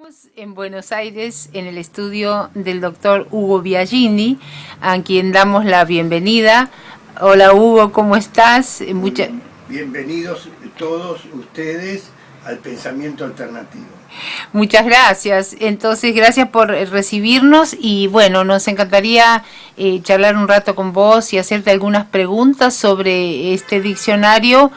Estamos en Buenos Aires, en el estudio del doctor Hugo Biagini, a quien damos la bienvenida. Hola Hugo, ¿cómo estás? Bienvenidos todos ustedes al pensamiento alternativo. Muchas gracias. Entonces, gracias por recibirnos y bueno, nos encantaría charlar un rato con vos y hacerte algunas preguntas sobre este diccionario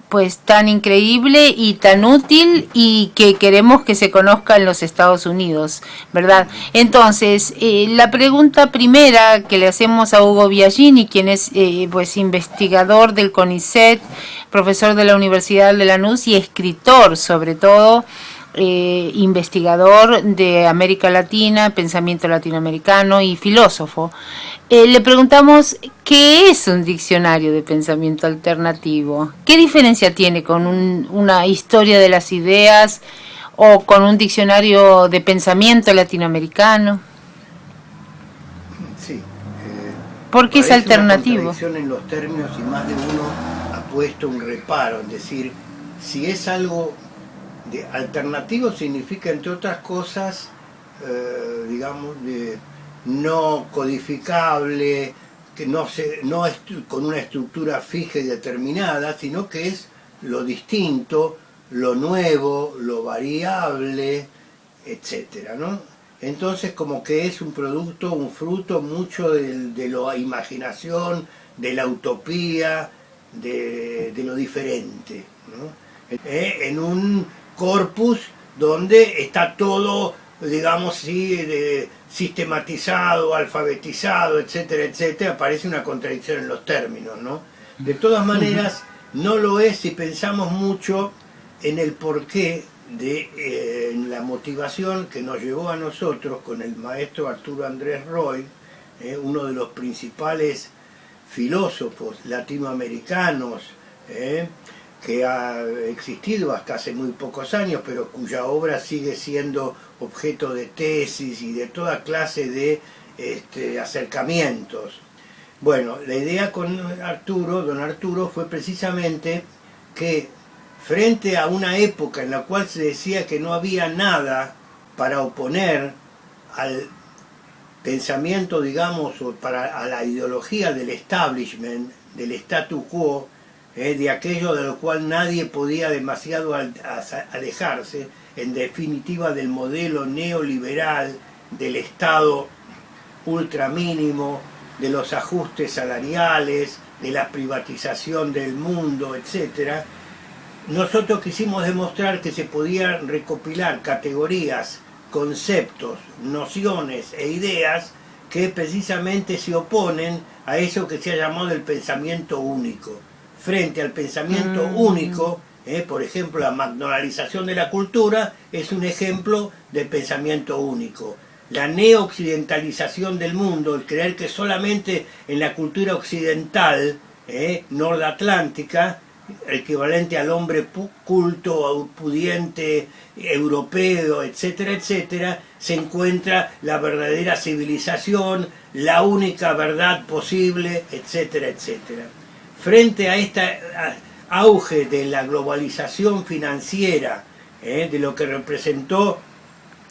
pues tan increíble y tan útil y que queremos que se conozca en los Estados Unidos, ¿verdad? Entonces, la pregunta primera que le hacemos a Hugo Biagini, quien es pues investigador del CONICET, profesor de la Universidad de Lanús y escritor sobre todo, investigador de América Latina, pensamiento latinoamericano y filósofo. Le preguntamos qué es un diccionario de pensamiento alternativo, qué diferencia tiene con una historia de las ideas o con un diccionario de pensamiento latinoamericano. Sí. ¿Por qué es alternativo? Una contradicción en los términos y más de uno ha puesto un reparo, es decir, si es algo de alternativo significa entre otras cosas, digamos, de no codificable, que no es con una estructura fija y determinada, sino que es lo distinto, lo nuevo, lo variable, etcétera, ¿no? Entonces como que es un producto, un fruto mucho de la imaginación, de la utopía, de lo diferente, ¿no? En un corpus donde está todo, digamos, sí, sistematizado, alfabetizado, etcétera, etcétera, aparece una contradicción en los términos, ¿no? De todas maneras, no lo es si pensamos mucho en el porqué de la motivación que nos llevó a nosotros con el maestro Arturo Andrés Roy, uno de los principales filósofos latinoamericanos, que ha existido hasta hace muy pocos años, pero cuya obra sigue siendo objeto de tesis y de toda clase de acercamientos. Bueno, la idea con don Arturo, fue precisamente que frente a una época en la cual se decía que no había nada para oponer al pensamiento, digamos, o a la ideología del establishment, del statu quo, de aquello de lo cual nadie podía demasiado alejarse, en definitiva del modelo neoliberal, del Estado ultramínimo, de los ajustes salariales, de la privatización del mundo, etc. Nosotros quisimos demostrar que se podían recopilar categorías, conceptos, nociones e ideas que precisamente se oponen a eso que se ha llamado el pensamiento único. Frente al pensamiento único, por ejemplo, la McDonaldización de la cultura es un ejemplo de pensamiento único. La neoccidentalización del mundo, el creer que solamente en la cultura occidental, nordatlántica, equivalente al hombre culto, pudiente, europeo, etcétera, etcétera, se encuentra la verdadera civilización, la única verdad posible, etcétera, etcétera. Frente a este auge de la globalización financiera, de lo que representó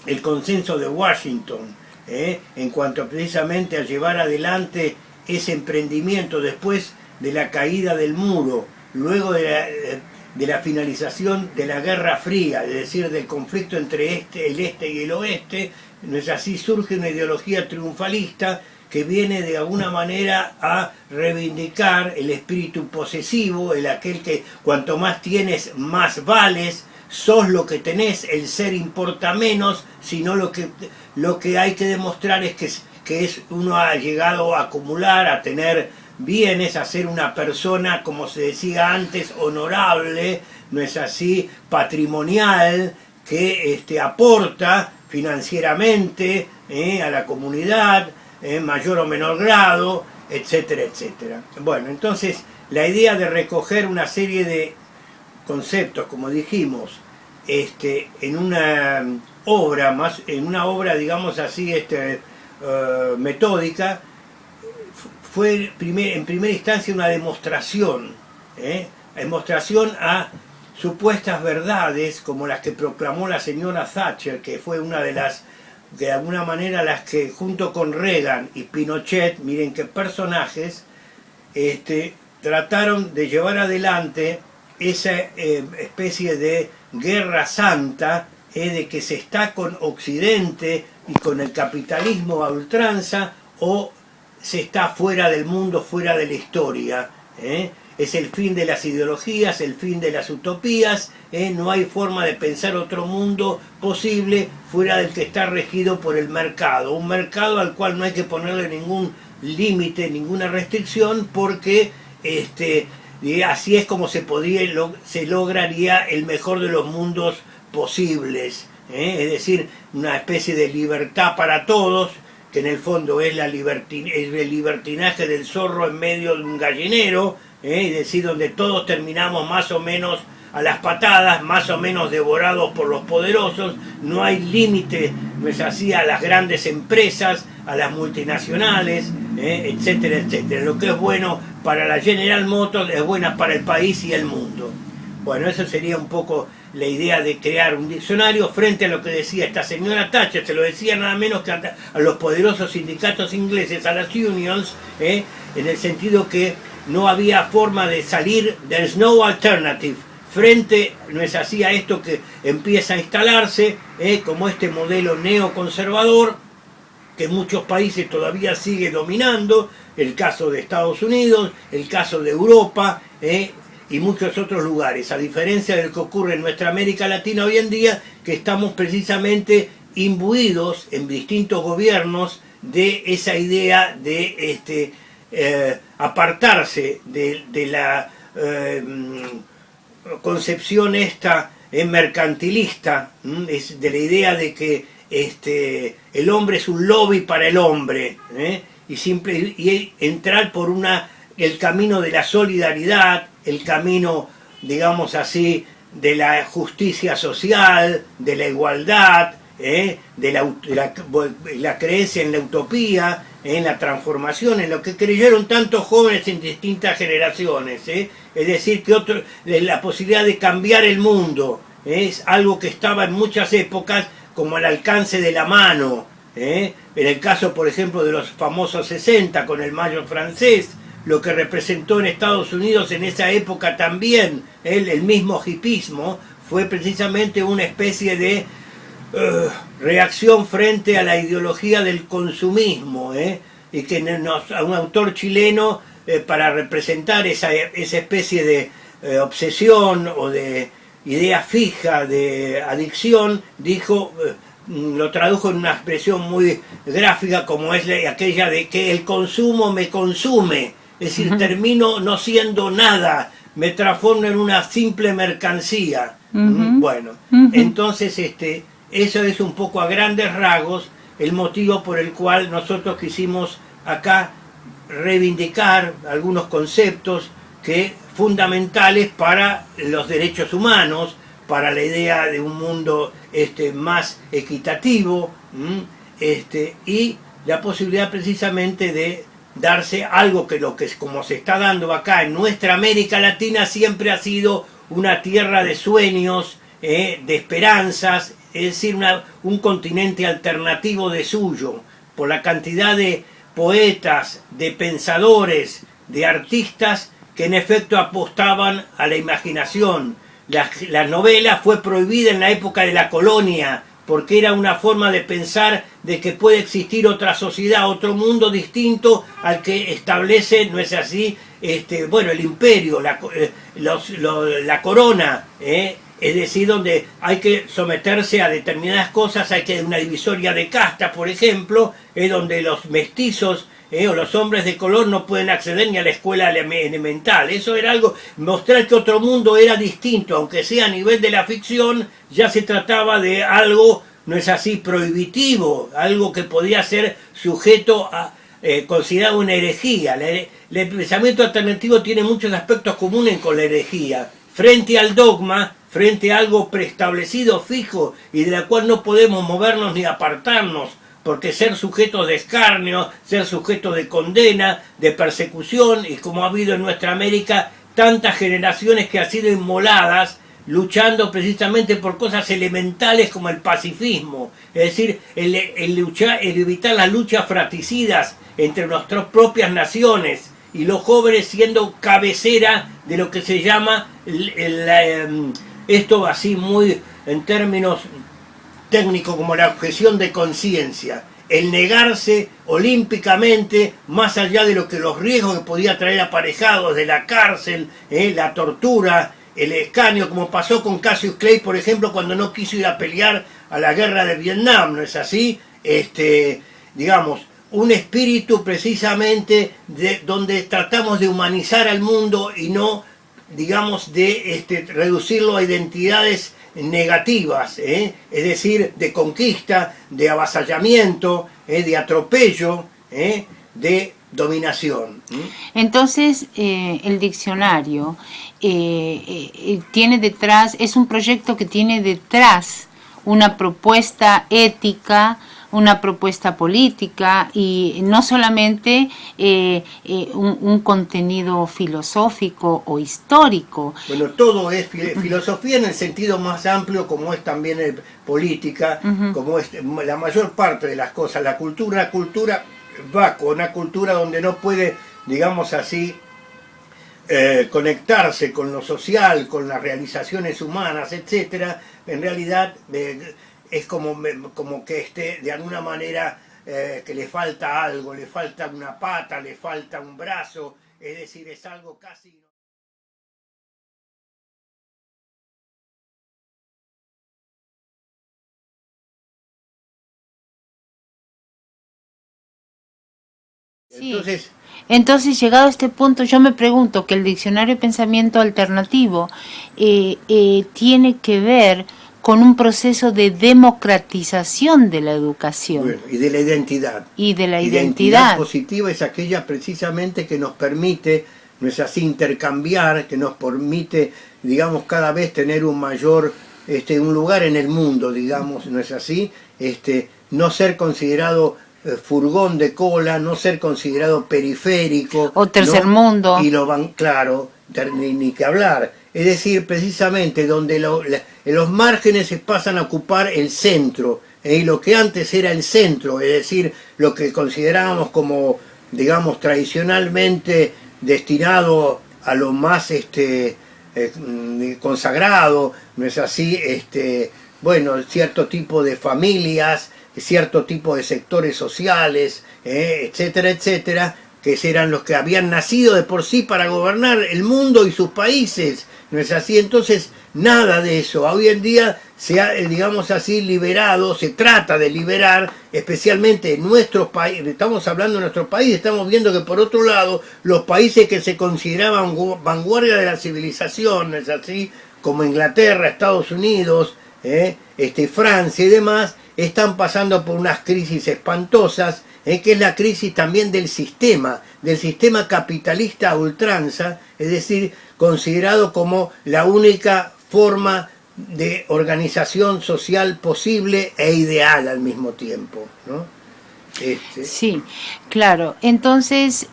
el consenso de Washington, en cuanto precisamente a llevar adelante ese emprendimiento después de la caída del muro, luego de la finalización de la Guerra Fría, es decir, del conflicto entre el este y el oeste, no es así, surge una ideología triunfalista que viene de alguna manera a reivindicar el espíritu posesivo, aquel que cuanto más tienes, más vales, sos lo que tenés, el ser importa menos, sino lo que hay que demostrar es que uno ha llegado a acumular, a tener bienes, a ser una persona, como se decía antes, honorable, no es así, patrimonial, que aporta financieramente a la comunidad, en mayor o menor grado, etcétera, etcétera. Bueno, entonces la idea de recoger una serie de conceptos, como dijimos, en una obra, digamos así, metódica, fue en primera instancia una demostración, demostración a supuestas verdades como las que proclamó la señora Thatcher, que fue una de las, de alguna manera, las que junto con Reagan y Pinochet, miren qué personajes, trataron de llevar adelante esa especie de guerra santa, de que se está con Occidente y con el capitalismo a ultranza, o se está fuera del mundo, fuera de la historia. Es el fin de las ideologías, el fin de las utopías, no hay forma de pensar otro mundo posible fuera del que está regido por el mercado, un mercado al cual no hay que ponerle ningún límite, ninguna restricción, porque así es como se lograría el mejor de los mundos posibles, es decir, una especie de libertad para todos, que en el fondo es el libertinaje del zorro en medio de un gallinero, es decir, donde todos terminamos más o menos a las patadas, más o menos devorados por los poderosos, no hay límite, no es así, a las grandes empresas, a las multinacionales, etcétera, etcétera. Lo que es bueno para la General Motors es buena para el país y el mundo. Bueno, eso sería un poco la idea de crear un diccionario frente a lo que decía esta señora Thatcher. Se lo decía nada menos que a los poderosos sindicatos ingleses, a las unions, en el sentido que no había forma de salir, there's no alternative, frente, no es así, a esto que empieza a instalarse, como este modelo neoconservador, que en muchos países todavía sigue dominando, el caso de Estados Unidos, el caso de Europa, y muchos otros lugares, a diferencia de lo que ocurre en nuestra América Latina hoy en día, que estamos precisamente imbuidos en distintos gobiernos de esa idea de apartarse de la concepción esta mercantilista, de la idea de que el hombre es un lobby para el hombre, y entrar por el camino de la solidaridad, el camino, digamos así, de la justicia social, de la igualdad, de la creencia en la utopía, en la transformación, en lo que creyeron tantos jóvenes en distintas generaciones, es decir, que la posibilidad de cambiar el mundo es algo que estaba en muchas épocas como al alcance de la mano, en el caso, por ejemplo, de los famosos 60 con el Mayo francés, lo que representó en Estados Unidos en esa época también, el mismo hipismo, fue precisamente una especie de reacción frente a la ideología del consumismo, y que a un autor chileno, para representar esa especie de obsesión o de idea fija de adicción, dijo, lo tradujo en una expresión muy gráfica como es aquella de que el consumo me consume, es decir, termino no siendo nada, me transformo en una simple mercancía. Bueno, entonces eso es un poco a grandes rasgos el motivo por el cual nosotros quisimos acá reivindicar algunos conceptos fundamentales para los derechos humanos, para la idea de un mundo más equitativo, y la posibilidad precisamente de darse algo que como se está dando acá en nuestra América Latina siempre ha sido una tierra de sueños, de esperanzas, es decir, un continente alternativo de suyo, por la cantidad de poetas, de pensadores, de artistas que en efecto apostaban a la imaginación. La novela fue prohibida en la época de la colonia, porque era una forma de pensar de que puede existir otra sociedad, otro mundo distinto al que establece, ¿no es así?, el imperio, la corona, es decir, donde hay que someterse a determinadas cosas, hay que una divisoria de casta, por ejemplo, donde los mestizos o los hombres de color no pueden acceder ni a la escuela elemental. Eso era algo, mostrar que otro mundo era distinto, aunque sea a nivel de la ficción, ya se trataba de algo, no es así, prohibitivo, algo que podía ser sujeto a, considerado una herejía. El pensamiento alternativo tiene muchos aspectos comunes con la herejía. Frente al dogma, frente a algo preestablecido, fijo, y de la cual no podemos movernos ni apartarnos, porque ser sujetos de escarnio, ser sujetos de condena, de persecución, y como ha habido en nuestra América tantas generaciones que han sido inmoladas, luchando precisamente por cosas elementales como el pacifismo, es decir, el evitar las luchas fratricidas entre nuestras propias naciones, y los jóvenes siendo cabecera de lo que se llama esto así muy en términos técnicos como la objeción de conciencia, el negarse olímpicamente más allá de lo que los riesgos que podía traer aparejados de la cárcel, la tortura, el escarnio, como pasó con Cassius Clay, por ejemplo, cuando no quiso ir a pelear a la guerra de Vietnam, ¿no es así? Digamos, un espíritu precisamente donde tratamos de humanizar al mundo y no, digamos, de reducirlo a identidades negativas, es decir, de conquista, de avasallamiento, de atropello, de dominación. Entonces, el diccionario tiene detrás, es un proyecto que tiene detrás una propuesta ética, una propuesta política y no solamente un contenido filosófico o histórico. Bueno, todo es filosofía en el sentido más amplio, como es también política, como es la mayor parte de las cosas. La cultura va con una cultura donde no puede, digamos así, conectarse con lo social, con las realizaciones humanas, etcétera. En realidad es como que de alguna manera que le falta algo, le falta una pata, le falta un brazo, es decir, es algo casi... Sí. Entonces, llegado a este punto, yo me pregunto que el diccionario de pensamiento alternativo tiene que ver con un proceso de democratización de la educación. Bueno, y de la identidad. Y de la identidad positiva es aquella precisamente que nos permite, no es así, intercambiar, que nos permite, digamos, cada vez tener un mayor, un lugar en el mundo, digamos, no es así, no ser considerado furgón de cola, no ser considerado periférico o tercer mundo, y lo van, claro, ni que hablar, es decir, precisamente donde los márgenes se pasan a ocupar el centro, y lo que antes era el centro, es decir, lo que considerábamos como, digamos, tradicionalmente destinado a lo más consagrado, no es así, bueno, cierto tipo de familias, cierto tipo de sectores sociales, etcétera, etcétera, que eran los que habían nacido de por sí para gobernar el mundo y sus países, ¿no es así? Entonces, nada de eso. Hoy en día se ha, digamos así, liberado, se trata de liberar, especialmente en nuestros países, estamos hablando de nuestro país, estamos viendo que por otro lado, los países que se consideraban vanguardia de la civilización, ¿no es así? Como Inglaterra, Estados Unidos, Francia y demás, están pasando por unas crisis espantosas, que es la crisis también del sistema capitalista a ultranza, es decir, considerado como la única forma de organización social posible e ideal al mismo tiempo, ¿no? Sí, claro. Entonces,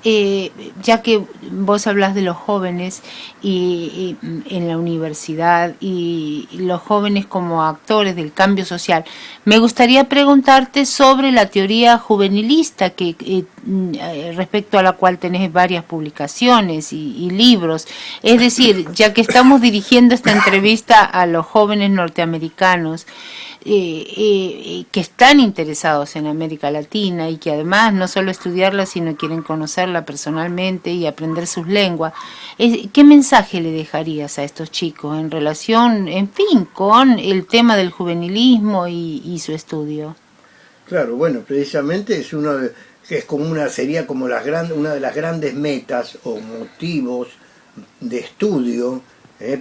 ya que vos hablas de los jóvenes y en la universidad y los jóvenes como actores del cambio social, me gustaría preguntarte sobre la teoría juvenilista respecto a la cual tenés varias publicaciones y libros. Es decir, ya que estamos dirigiendo esta entrevista a los jóvenes norteamericanos, que están interesados en América Latina y que además no solo estudiarla, sino quieren conocerla personalmente y aprender sus lenguas, ¿qué mensaje le dejarías a estos chicos en relación, en fin, con el tema del juvenilismo y su estudio? Claro, bueno, precisamente sería como una de las grandes metas o motivos de estudio,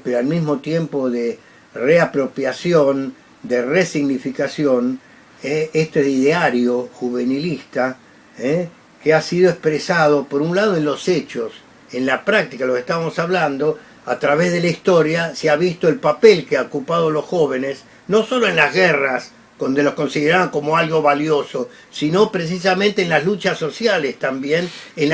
pero al mismo tiempo de reapropiación, de resignificación, este ideario juvenilista, que ha sido expresado por un lado en los hechos, en la práctica, lo que estamos hablando, a través de la historia se ha visto el papel que han ocupado los jóvenes, no solo en las guerras donde los consideraban como algo valioso, sino precisamente en las luchas sociales también, en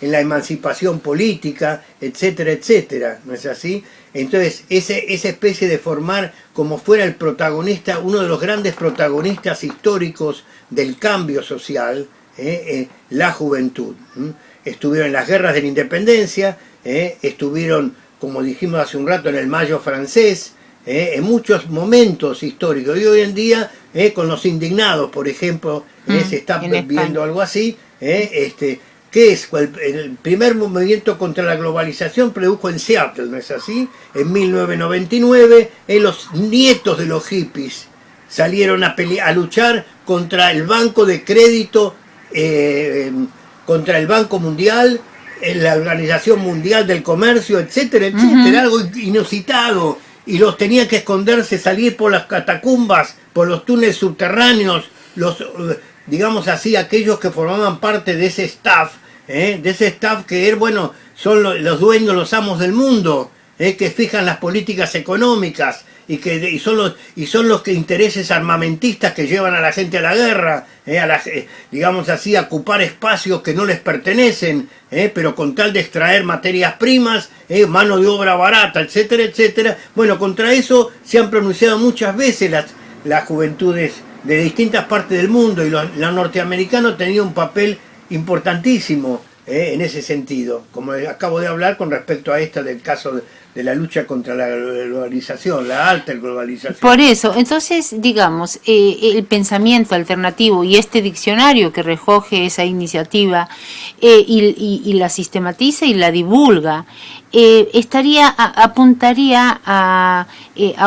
la emancipación política, etcétera, etcétera, ¿no es así? Entonces, esa especie de formar como fuera el protagonista, uno de los grandes protagonistas históricos del cambio social, la juventud. Estuvieron en las guerras de la independencia, estuvieron, como dijimos hace un rato, en el Mayo francés, en muchos momentos históricos. Y hoy en día, con los indignados, por ejemplo, se está viendo algo así, que es el primer movimiento contra la globalización produjo en Seattle, ¿no es así? En 1999, los nietos de los hippies salieron a luchar contra el Banco de Crédito, contra el Banco Mundial, la Organización Mundial del Comercio, etcétera, etcétera, algo inusitado. Y los tenían que esconderse, salir por las catacumbas, por los túneles subterráneos, digamos así, aquellos que formaban parte de ese staff que bueno, son los dueños, los amos del mundo, que fijan las políticas económicas y son los que intereses armamentistas que llevan a la gente a la guerra, digamos así, a ocupar espacios que no les pertenecen, pero con tal de extraer materias primas, mano de obra barata, etcétera, etcétera. Bueno, contra eso se han pronunciado muchas veces las juventudes de distintas partes del mundo, y los norteamericanos tenían un papel importantísimo en ese sentido, como acabo de hablar con respecto a esta del caso de la lucha contra la globalización, la alta globalización. Por eso, entonces, digamos, el pensamiento alternativo y este diccionario que recoge esa iniciativa y la sistematiza y la divulga, apuntaría a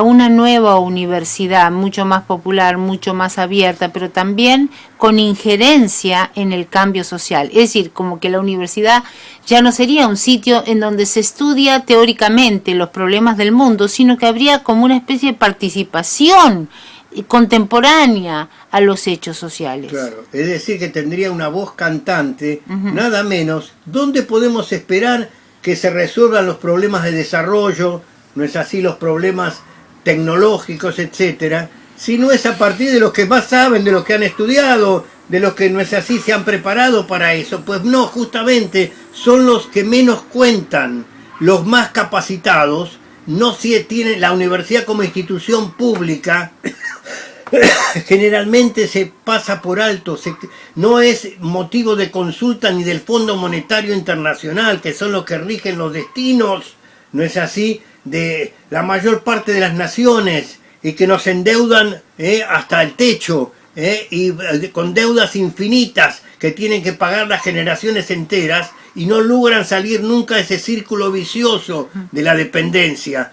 una nueva universidad mucho más popular, mucho más abierta, pero también con injerencia en el cambio social. Es decir, como que la universidad ya no sería un sitio en donde se estudia teóricamente los problemas del mundo, sino que habría como una especie de participación contemporánea a los hechos sociales. Claro, es decir, que tendría una voz cantante, nada menos. ¿Dónde podemos esperar que se resuelvan los problemas de desarrollo, no es así, los problemas tecnológicos, etcétera, si no es a partir de los que más saben, de los que han estudiado, de los que no es así, se han preparado para eso? Pues no, justamente son los que menos cuentan, los más capacitados. No se tiene la universidad como institución pública, generalmente se pasa por alto, no es motivo de consulta ni del Fondo Monetario Internacional, que son los que rigen los destinos, no es así, de la mayor parte de las naciones, y que nos endeudan hasta el techo, y con deudas infinitas que tienen que pagar las generaciones enteras, y no logran salir nunca de ese círculo vicioso de la dependencia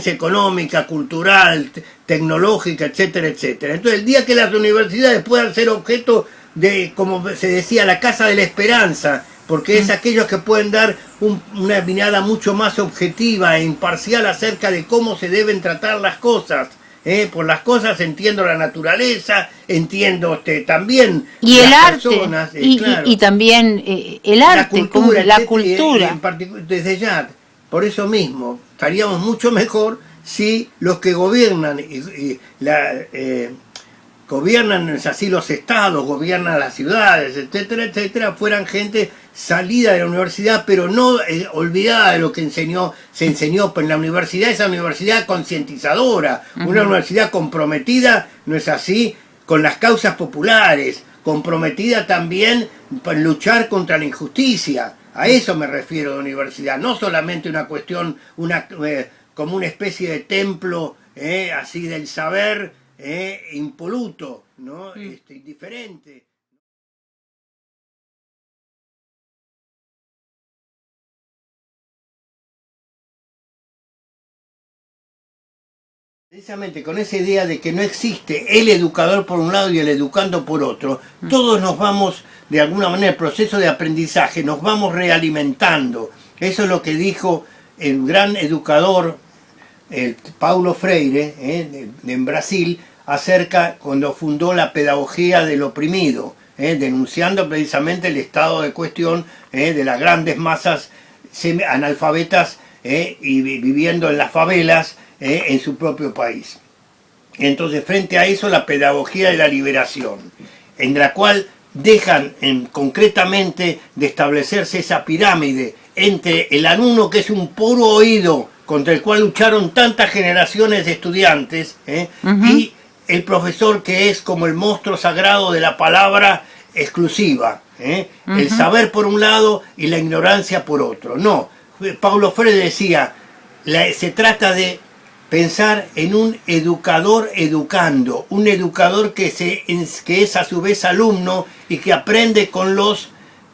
económica, cultural, tecnológica, etcétera, etcétera. Entonces, el día que las universidades puedan ser objeto de, como se decía, la casa de la esperanza, porque es aquellos que pueden dar una mirada mucho más objetiva e imparcial acerca de cómo se deben tratar las cosas. Por las cosas entiendo la naturaleza, entiendo también y el las arte personas, claro, y también el arte, la cultura. Desde ya, por eso mismo, estaríamos mucho mejor si los que gobiernan gobiernan así los estados, gobiernan las ciudades, etcétera, etcétera, fueran gente salida de la universidad, pero no olvidada de lo que se enseñó en la universidad, esa universidad concientizadora, una universidad comprometida, no es así, con las causas populares, comprometida también para luchar contra la injusticia. A eso me refiero de universidad, no solamente una cuestión, como una especie de templo así del saber, impoluto, ¿no? Indiferente. Precisamente con esa idea de que no existe el educador por un lado y el educando por otro, todos nos vamos, de alguna manera, el proceso de aprendizaje, nos vamos realimentando. Eso es lo que dijo el gran educador Paulo Freire, en Brasil, cuando fundó la pedagogía del oprimido, denunciando precisamente el estado de cuestión de las grandes masas analfabetas y viviendo en las favelas en su propio país. Entonces, frente a eso, la pedagogía de la liberación, en la cual dejan concretamente de establecerse esa pirámide entre el alumno, que es un puro oído contra el cual lucharon tantas generaciones de estudiantes, y el profesor, que es como el monstruo sagrado de la palabra exclusiva, el saber por un lado y la ignorancia por otro. No, Paulo Freire decía, se trata de pensar en un educador educando, un educador que es a su vez alumno y que aprende con los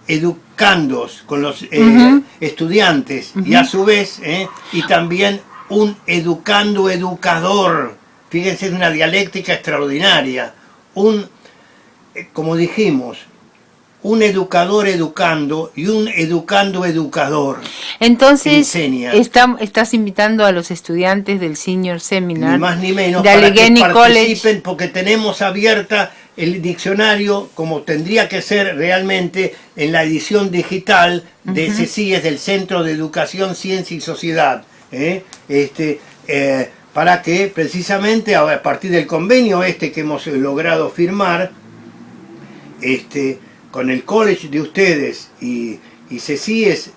educandos, con los estudiantes, y a su vez, y también un educando educador. Fíjense, es una dialéctica extraordinaria. Como dijimos, un educador educando y un educando educador. Entonces, estás invitando a los estudiantes del Senior Seminar, ni más ni menos, de para que participen, College, porque tenemos abierta el diccionario, como tendría que ser realmente en la edición digital de CECIES, del Centro de Educación, Ciencia y Sociedad, para que precisamente a partir del convenio que hemos logrado firmar, con el college de ustedes y CECIES,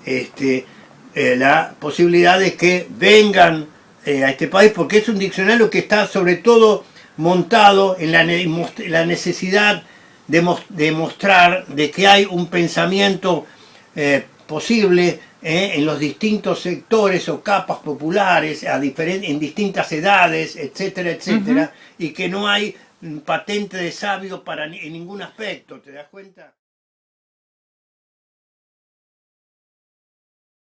la posibilidad de que vengan a este país, porque es un diccionario que está sobre todo montado en la necesidad de mostrar de que hay un pensamiento posible en los distintos sectores o capas populares, en distintas edades, etcétera, etcétera, y que no hay patente de sabio en ningún aspecto, ¿te das cuenta?